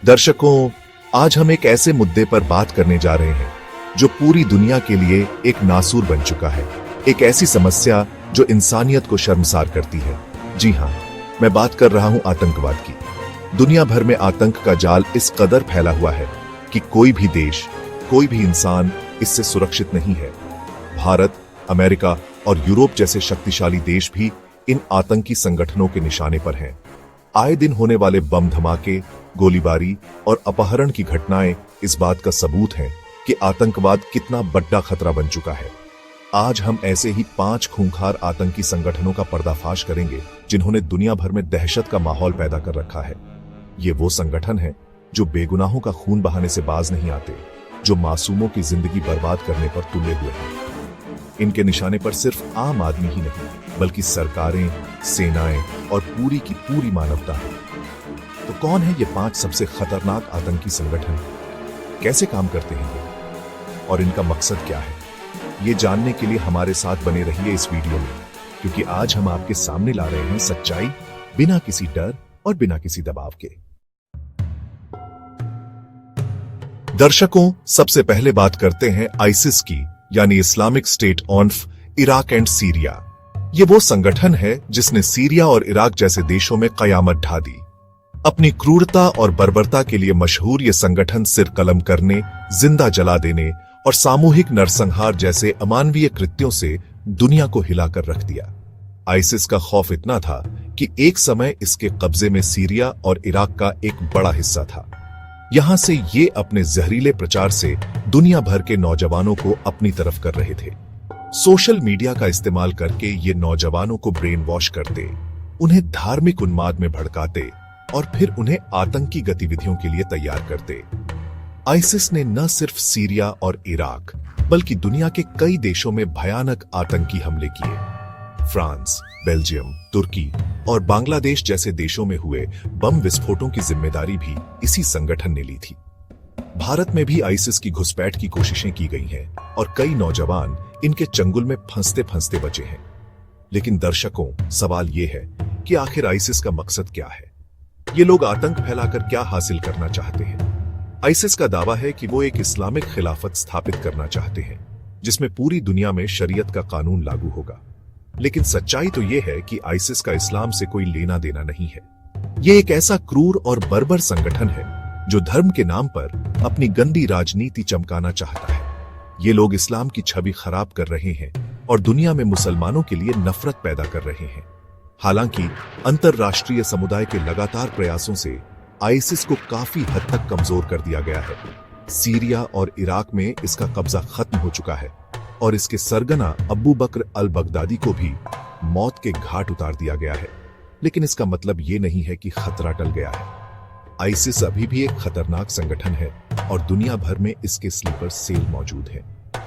दर्शकों, आज हम एक ऐसे मुद्दे पर बात करने जा रहे हैं जो पूरी दुनिया के लिए एक नासूर बन चुका है। एक ऐसी समस्या जो इंसानियत को शर्मसार करती है। जी हां, मैं बात कर रहा हूं आतंकवाद की। दुनिया भर में आतंक का जाल इस कदर फैला हुआ है कि कोई भी देश, कोई भी इंसान इससे सुरक्षित नहीं है। भारत, अमेरिका और यूरोप जैसे शक्तिशाली देश भी इन आतंकी संगठनों के निशाने पर हैं। आए दिन होने वाले बम धमाके, गोलीबारी और अपहरण की घटनाएं इस बात का सबूत हैं कि आतंकवाद कितना बड़ा खतरा बन चुका है। आज हम ऐसे ही 5 खूंखार आतंकी संगठनों का पर्दाफाश करेंगे जिन्होंने दुनिया भर में दहशत का माहौल पैदा कर रखा है। ये वो संगठन है जो बेगुनाहों का खून बहाने से बाज नहीं आते, जो मासूमों की जिंदगी बर्बाद करने पर तुले हुए हैं। इनके निशाने पर सिर्फ आम आदमी ही नहीं, बल्कि सरकारें, सेनाएं और पूरी की पूरी मानवता है। तो कौन है ये 5 सबसे खतरनाक आतंकी संगठन? कैसे काम करते हैं ये? और इनका मकसद क्या है? ये जानने के लिए हमारे साथ बने रहिए इस वीडियो में, क्योंकि आज हम आपके सामने ला रहे हैं सच्चाई, बिना किसी डर और बिना किसी दबाव के। दर्शकों, सबसे पहले बात करते हैं आईसिस की, यानी Islamic state of Iraq and Syria. ये वो संगठन है जिसने सीरिया और इराक जैसे देशों में कयामत ढा दी। अपनी क्रूरता और बर्बरता के लिए मशहूर ये संगठन सिर कलम करने, जिंदा जला देने और सामूहिक नरसंहार जैसे अमानवीय कृत्यों से दुनिया को हिलाकर रख दिया। आईसिस का खौफ इतना था कि एक समय इसके कब्जे में सीरिया और इराक का एक बड़ा हिस्सा था। यहां से ये अपने जहरीले प्रचार से दुनिया भर के नौजवानों को अपनी तरफ कर रहे थे। सोशल मीडिया का इस्तेमाल करके ये नौजवानों को ब्रेन वॉश करते, उन्हें धार्मिक उन्माद में भड़काते और फिर उन्हें आतंकी गतिविधियों के लिए तैयार करते। आईसिस ने न सिर्फ सीरिया और इराक, बल्कि दुनिया के कई देशों में भयानक आतंकी हमले किए। फ्रांस, बेल्जियम, तुर्की और बांग्लादेश जैसे देशों में हुए बम विस्फोटों की जिम्मेदारी भी इसी संगठन ने ली थी। भारत में भी आईसिस की घुसपैठ की कोशिशें की गई हैं और कई नौजवान इनके चंगुल में फंसते फंसते बचे हैं। लेकिन दर्शकों, सवाल यह है कि आखिर आईसिस का मकसद क्या है? ये लोग आतंक फैलाकर क्या हासिल करना चाहते हैं? आईसिस का दावा है कि वो एक इस्लामिक खिलाफत स्थापित करना चाहते हैं, जिसमें पूरी दुनिया में शरीयत का कानून लागू होगा। लेकिन सच्चाई तो यह है कि आईसिस का इस्लाम से कोई लेना देना नहीं है। ये एक ऐसा क्रूर और बर्बर संगठन है जो धर्म के नाम पर अपनी गंदी राजनीति चमकाना चाहता है। ये लोग इस्लाम की छवि खराब कर रहे हैं और दुनिया में मुसलमानों के लिए नफरत पैदा कर रहे हैं। हालांकि अंतरराष्ट्रीय समुदाय के लगातार प्रयासों से आईसिस को काफी हद तक कमजोर कर दिया गया है। सीरिया और इराक में इसका कब्जा खत्म हो चुका है और इसके सरगना अबू बकर अल बगदादी को भी मौत के घाट उतार दिया गया है। लेकिन इसका मतलब ये नहीं है कि खतरा टल गया है। आईसिस अभी भी एक खतरनाक संगठन है और दुनिया भर में इसके स्लीपर सेल मौजूद हैं।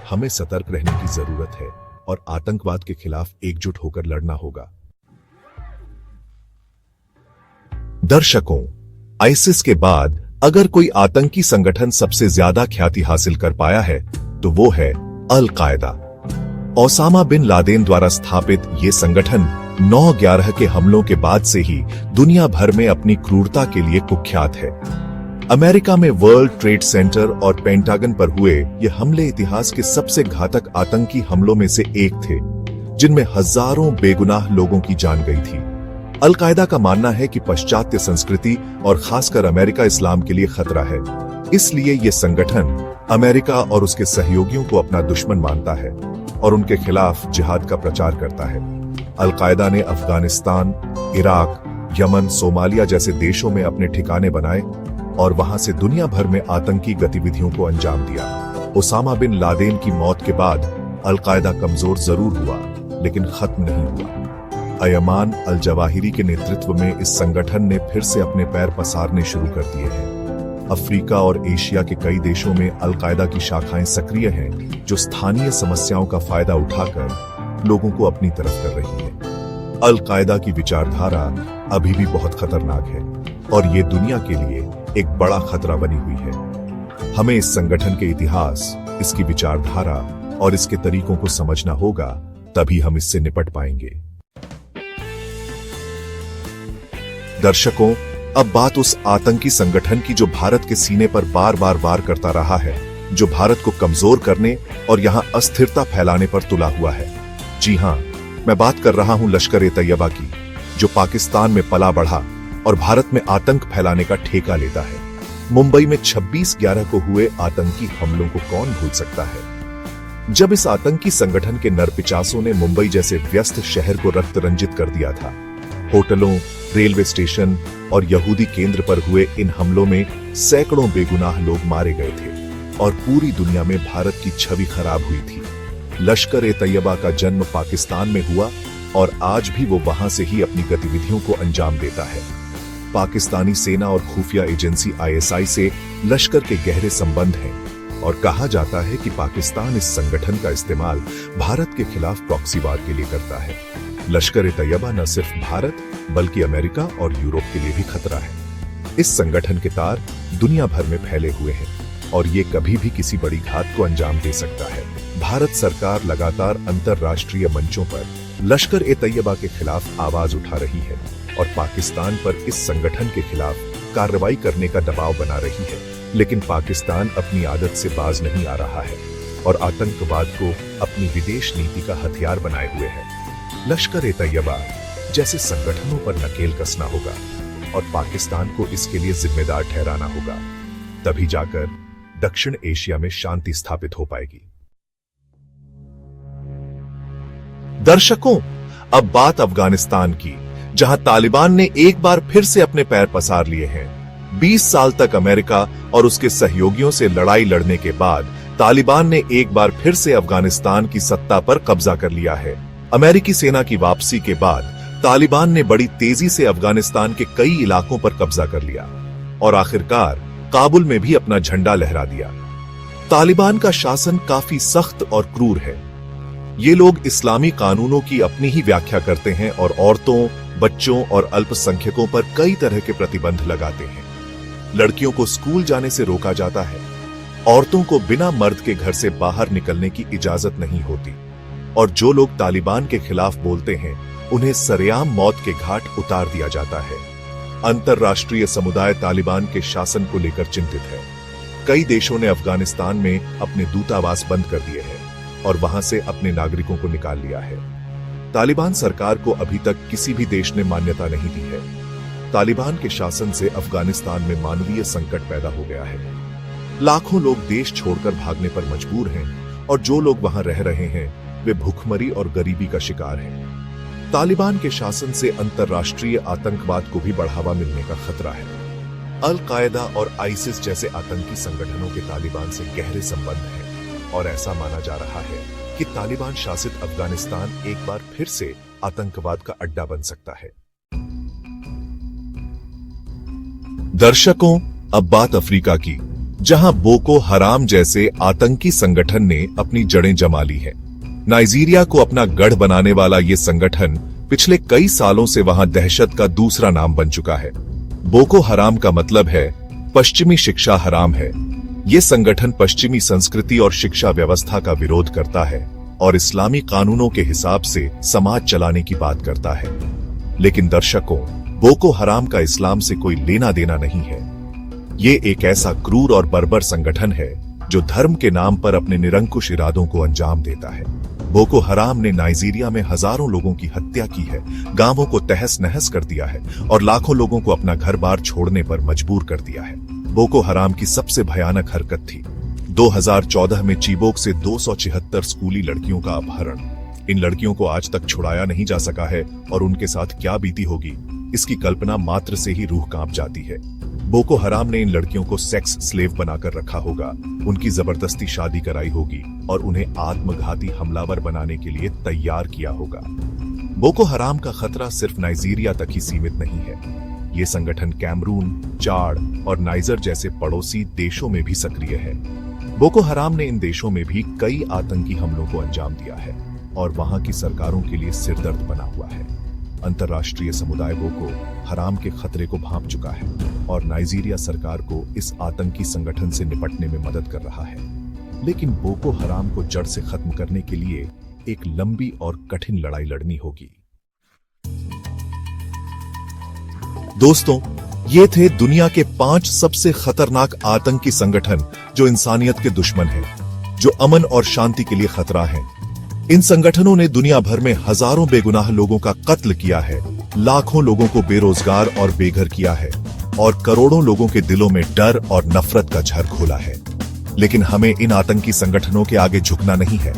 हमें सतर्क रहने की जरूरत है और आतंकवाद के खिलाफ एकजुट होकर लड़ना होगा। दर्शकों, आईसिस के बाद अगर कोई आतंकी संगठन सबसे ज्यादा ख्याति हासिल कर पाया है तो वो है अल कायदा। ओसामा बिन लादेन द्वारा स्थापित ये संगठन 9/11 के हमलों के बाद से ही दुनिया भर में अपनी क्रूरता के लिए कुख्यात है। अमेरिका में वर्ल्ड ट्रेड सेंटर और पेंटागन पर हुए ये हमले इतिहास के सबसे घातक आतंकी हमलों में से एक थे, जिनमें हजारों बेगुनाह लोगों की जान गई थी। अल कायदा का मानना है कि पाश्चात्य संस्कृति और खासकर अमेरिका इस्लाम के लिए खतरा है। इसलिए ये संगठन अमेरिका और उसके सहयोगियों को अपना दुश्मन मानता है और उनके खिलाफ जिहाद का प्रचार करता है। अल कायदा ने अफगानिस्तान, इराक, यमन, सोमालिया जैसे देशों में अपने ठिकाने बनाए और वहां से दुनिया भर में आतंकी गतिविधियों को अंजाम दिया। ओसामा बिन लादेन की मौत के बाद अल कायदा कमजोर जरूर हुआ, लेकिन खत्म नहीं हुआ। अयमान अल जवाहिरी के नेतृत्व में इस संगठन ने फिर से अपने पैर पसारने शुरू कर दिए हैं। अफ्रीका और एशिया के कई देशों में अल कायदा की शाखाएं सक्रिय हैं, जो स्थानीय समस्याओं का फायदा उठाकर लोगों को अपनी तरफ कर रही है। अल कायदा की विचारधारा अभी भी बहुत खतरनाक है और ये दुनिया के लिए एक बड़ा खतरा बनी हुई है। हमें इस संगठन के इतिहास, इसकी विचारधारा और इसके तरीकों को समझना होगा, तभी हम इससे निपट पाएंगे। दर्शकों, अब बात उस आतंकी संगठन की जो भारत के सीने पर बार बार वार करता रहा है, जो भारत को कमजोर करने और यहां अस्थिरता फैलाने पर तुला हुआ है। जी हां, मैं बात कर रहा हूं लश्कर-ए-तैयबा की, जो पाकिस्तान में पला बढ़ा और भारत में आतंक फैलाने का ठेका लेता है। मुंबई में 26/11 को हुए आतंकी हमलों को कौन भूल सकता है। जब इस आतंकी संगठन के नरपिचासों ने मुंबई जैसे व्यस्त शहर को रक्त रंजित कर दिया था, होटलों, रेलवे स्टेशन और यहूदी केंद्र पर हुए इन हमलों में सैकड़ों बेगुनाह लोग मारे गए थे और पूरी दुनिया में भारत की छवि खराब हुई थी। लश्कर-ए-तैयबा का जन्म पाकिस्तान में हुआ और आज भी वो वहां से ही अपनी गतिविधियों को अंजाम देता है। पाकिस्तानी सेना और खुफिया एजेंसी ISI से लश्कर के गहरे संबंध हैं और कहा जाता है कि पाकिस्तान इस संगठन का इस्तेमाल भारत के खिलाफ प्रॉक्सी वार के लिए करता है। लश्कर-ए-तैयबा न सिर्फ भारत बल्कि अमेरिका और यूरोप के लिए भी खतरा है। इस संगठन के तार दुनिया भर में फैले हुए हैं और ये कभी भी किसी बड़ी घात को अंजाम दे सकता है। भारत सरकार लगातार अंतर्राष्ट्रीय मंचों पर लश्कर-ए-तैयबा के खिलाफ आवाज उठा रही है और पाकिस्तान पर इस संगठन के खिलाफ कार्रवाई करने का दबाव बना रही है, लेकिन पाकिस्तान अपनी आदत से बाज नहीं आ रहा है और आतंकवाद को अपनी विदेश नीति का हथियार बनाए हुए है। लश्कर-ए-तैयबा जैसे संगठनों पर नकेल कसना होगा और पाकिस्तान को इसके लिए जिम्मेदार ठहराना होगा, तभी जाकर दक्षिण एशिया में शांति स्थापित हो पाएगी। दर्शकों, अब बात अफगानिस्तान की, जहां तालिबान ने एक बार फिर से अपने पैर पसार लिए हैं। 20 साल तक अमेरिका और उसके सहयोगियों से लड़ाई लड़ने के बाद तालिबान ने एक बार फिर से अफगानिस्तान की सत्ता पर कब्जा कर लिया है। अमेरिकी सेना की वापसी के बाद तालिबान ने बड़ी तेजी से अफगानिस्तान के कई इलाकों पर कब्जा कर लिया और आखिरकार काबुल में भी अपना झंडा लहरा दिया। तालिबान का शासन काफी सख्त और क्रूर है। ये लोग इस्लामी कानूनों की अपनी ही व्याख्या करते हैं और औरतों, बच्चों और अल्पसंख्यकों पर कई तरह के प्रतिबंध लगाते हैं। लड़कियों को स्कूल जाने से रोका जाता है, औरतों को बिना मर्द के घर से बाहर निकलने की इजाजत नहीं होती और जो लोग तालिबान के खिलाफ बोलते हैं उन्हें सरेआम मौत के घाट उतार दिया जाता है। अंतर्राष्ट्रीय समुदाय तालिबान के शासन को लेकर चिंतित है। कई देशों ने अफगानिस्तान में अपने दूतावास बंद कर दिए हैं और वहां से अपने नागरिकों को निकाल लिया है। तालिबान सरकार को अभी तक किसी भी देश ने मान्यता नहीं दी है। तालिबान के शासन से अफगानिस्तान में मानवीय संकट पैदा हो गया है। लाखों लोग देश छोड़कर भागने पर मजबूर हैं और जो लोग वहां रह रहे हैं वे भूखमरी और गरीबी का शिकार हैं। तालिबान के शासन से अंतर्राष्ट्रीय आतंकवाद को भी बढ़ावा मिलने का खतरा है। अल कायदा और आईसिस जैसे आतंकी संगठनों के तालिबान से गहरे संबंध हैं और ऐसा माना जा रहा है कि तालिबान शासित अफगानिस्तान एक बार फिर से आतंकवाद का अड्डा बन सकता है। दर्शकों, अब बात अफ्रीका की, जहां बोको हराम जैसे आतंकी संगठन ने अपनी जड़ें जमा ली है। नाइजीरिया को अपना गढ़ बनाने वाला ये संगठन पिछले कई सालों से वहां दहशत का दूसरा नाम बन चुका है। बोको हराम का मतलब है पश्चिमी शिक्षा हराम है। ये संगठन पश्चिमी संस्कृति और शिक्षा व्यवस्था का विरोध करता है और इस्लामी कानूनों के हिसाब से समाज चलाने की बात करता है। लेकिन दर्शकों, बोको हराम का इस्लाम से कोई लेना देना नहीं है। ये एक ऐसा क्रूर और बर्बर संगठन है जो धर्म के नाम पर अपने निरंकुश इरादों को अंजाम देता है। बोको हराम ने नाइजीरिया में हजारों लोगों की हत्या की है, गांवों को तहस नहस कर दिया है और लाखों लोगों को अपना घर बार छोड़ने पर मजबूर कर दिया है। बोको हराम की सबसे भयानक हरकत थी 2014 में चीबोक से 276 स्कूली लड़कियों का अपहरण। इन लड़कियों को आज तक छुड़ाया नहीं जा सका है और उनके साथ क्या बीती होगी, इसकी कल्पना मात्र से ही रूह कांप जाती है। बोको हराम ने इन लड़कियों को सेक्स स्लेव बनाकर रखा होगा, उनकी जबरदस्ती शादी कराई होगी और उन्हें आत्मघाती हमलावर बनाने के लिए तैयार किया होगा। बोको हराम का खतरा सिर्फ नाइजीरिया तक ही सीमित नहीं है। ये संगठन कैमरून, चाड और नाइजर जैसे पड़ोसी देशों में भी सक्रिय है। बोको हराम ने इन देशों में भी कई आतंकी हमलों को अंजाम दिया है और वहां की सरकारों के लिए सिरदर्द बना हुआ है। अंतर्राष्ट्रीय समुदाय बोको हराम के खतरे को भांप चुका है और नाइजीरिया सरकार को इस आतंकी संगठन से निपटने में मदद कर रहा है। लेकिन बोको हराम को जड़ से खत्म करने के लिए एक लंबी और कठिन लड़ाई लड़नी होगी। दोस्तों, ये थे दुनिया के 5 सबसे खतरनाक आतंकी संगठन जो इंसानियत के दुश्मन हैं, जो अमन और शांति के लिए खतरा हैं। इन संगठनों ने दुनिया भर में हजारों बेगुनाह लोगों का कत्ल किया है, लाखों लोगों को बेरोजगार और बेघर किया है और करोड़ों लोगों के दिलों में डर और नफरत का झर घोला है। लेकिन हमें इन आतंकी संगठनों के आगे झुकना नहीं है,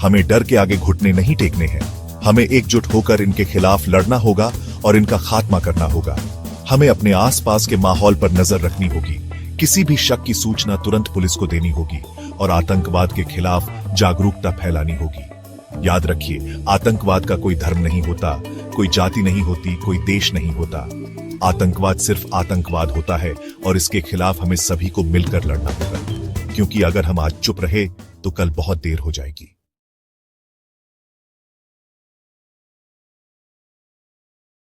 हमें डर के आगे घुटने नहीं टेकने हैं। हमें एकजुट होकर इनके खिलाफ लड़ना होगा और इनका खात्मा करना होगा। हमें अपने आसपास के माहौल पर नजर रखनी होगी, किसी भी शक की सूचना तुरंत पुलिस को देनी होगी और आतंकवाद के खिलाफ जागरूकता फैलानी होगी। याद रखिए, आतंकवाद का कोई धर्म नहीं होता, कोई जाति नहीं होती, कोई देश नहीं होता। आतंकवाद सिर्फ आतंकवाद होता है और इसके खिलाफ हमें सभी को मिलकर लड़ना होगा, क्योंकि अगर हम आज चुप रहे तो कल बहुत देर हो जाएगी।